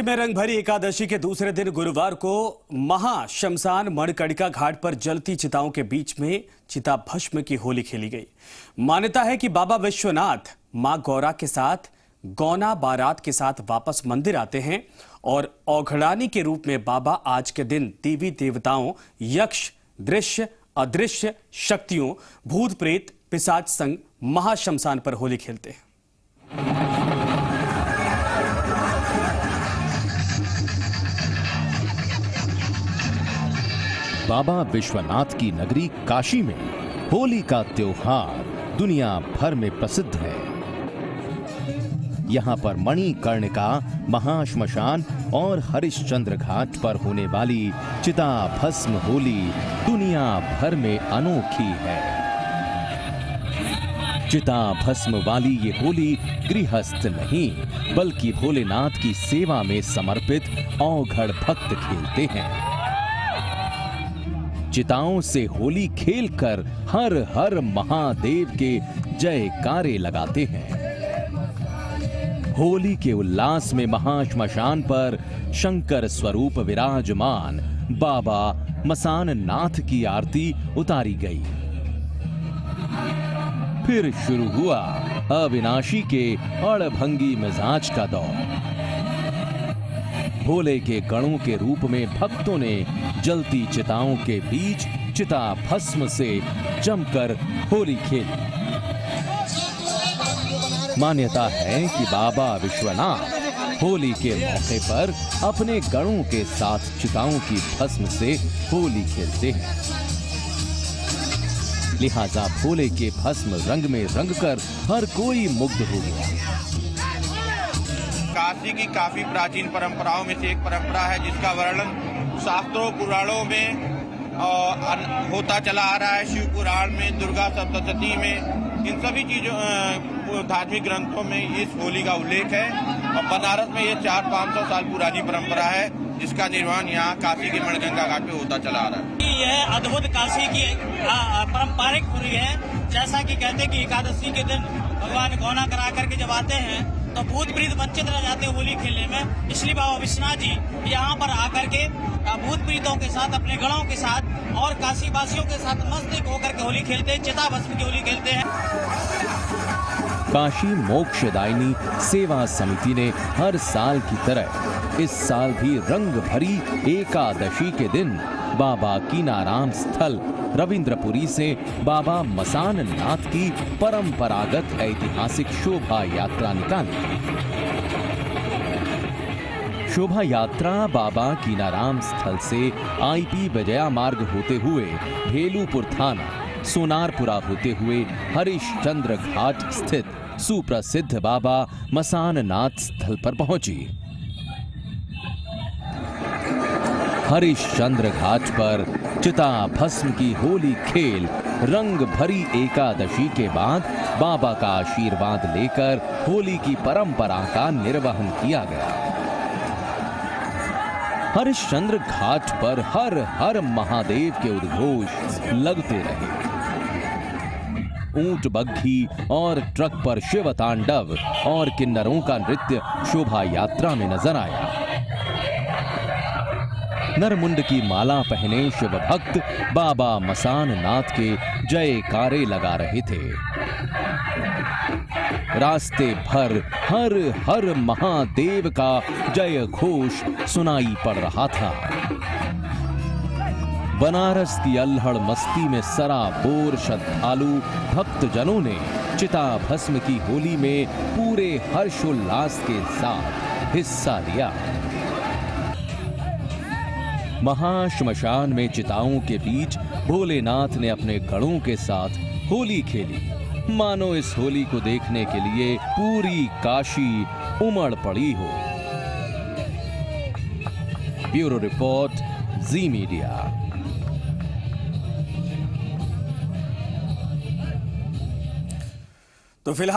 में रंग भरी एकादशी के दूसरे दिन गुरुवार को महाशमशान मणिकर्णिका घाट पर जलती चिताओं के बीच में चिता भस्म की होली खेली गई। मान्यता है कि बाबा विश्वनाथ मां गौरा के साथ गौना बारात के साथ वापस मंदिर आते हैं और औघड़ानी के रूप में बाबा आज के दिन देवी देवताओं, यक्ष, दृश्य अदृश्य शक्तियों, भूत प्रेत, पिशाच संग महाशमशान पर होली खेलते हैं। बाबा विश्वनाथ की नगरी काशी में होली का त्योहार दुनिया भर में प्रसिद्ध है। यहाँ पर मणिकर्णिका, महाश्मशान और हरिश्चंद्र घाट पर होने वाली चिता भस्म होली दुनिया भर में अनोखी है। चिता भस्म वाली ये होली गृहस्थ नहीं बल्कि भोलेनाथ की सेवा में समर्पित औघड़ भक्त खेलते हैं। चिताओं से होली खेलकर हर हर महादेव के जयकारे लगाते हैं। होली के उल्लास में महाश्मशान पर शंकर स्वरूप विराजमान बाबा मसान नाथ की आरती उतारी गई। फिर शुरू हुआ अविनाशी के अड़भंगी मिजाज का दौर। भोले के गणों के रूप में भक्तों ने जलती चिताओं के बीच चिता भस्म से जमकर होली खेली। मान्यता है कि बाबा विश्वनाथ होली के मौके पर अपने गणों के साथ चिताओं की भस्म से होली खेलते हैं। लिहाजा भोले के भस्म रंग में रंगकर हर कोई मुग्ध हो गया। काशी की काफी प्राचीन परंपराओं में से एक परंपरा है जिसका वर्णन शास्त्रों पुराणों में होता चला आ रहा है। शिव पुराण में, दुर्गा सप्तशती में, इन सभी चीजों धार्मिक ग्रंथों में इस होली का उल्लेख है। और बनारस में ये 400-500 साल पुरानी परंपरा है जिसका निर्वहन यहाँ काशी के मणिकर्णिका घाट पे होता चला आ रहा है। यह अद्भुत काशी की पारंपरिक होली है। जैसा कि कहते हैं कि एकादशी के दिन भगवान गौना करा करके जब आते हैं तो भूत प्रेत वंचित रह जाते हैं होली खेलने में। इसलिए बाबा विश्वनाथ जी यहाँ पर आकर के भूत प्रेतों के साथ, अपने गणों के साथ और काशी वासियों के साथ मस्त होकर के होली खेलते हैं, चिता भस्म की होली खेलते हैं। काशी मोक्षदायिनी सेवा समिति ने हर साल की तरह इस साल भी रंग भरी एकादशी के दिन बाबा कीनाराम स्थल रविंद्रपुरी से बाबा मसान नाथ की परंपरागत ऐतिहासिक शोभा यात्रा निकाली। शोभा यात्रा बाबा कीनाराम स्थल से आईपी विजया मार्ग होते हुए भेलूपुर थाना, सोनारपुरा होते हुए हरिश्चंद्र घाट स्थित सुप्रसिद्ध बाबा मसान नाथ स्थल पर पहुंची। हरिश्चंद्र घाट पर चिता भस्म की होली खेल रंग भरी एकादशी के बाद बाबा का आशीर्वाद लेकर होली की परंपरा का निर्वहन किया गया। हरिश्चंद्र घाट पर हर हर महादेव के उद्घोष लगते रहे। ऊंट बग्घी और ट्रक पर शिव तांडव और किन्नरों का नृत्य शोभा यात्रा में नजर आया। नरमुंड की माला पहने शिव भक्त बाबा मसान नाथ के जयकारे लगा रहे थे। रास्ते भर हर हर महादेव का जय घोष सुनाई पड़ रहा था। बनारस की अल्हड़ मस्ती में सराबोर श्रद्धालु भक्तजनों ने चिता भस्म की होली में पूरे हर्षोल्लास के साथ हिस्सा लिया। महाश्मशान में चिताओं के बीच भोलेनाथ ने अपने गणों के साथ होली खेली। मानो इस होली को देखने के लिए पूरी काशी उमड़ पड़ी हो। ब्यूरो रिपोर्ट, जी मीडिया। तो फिलहाल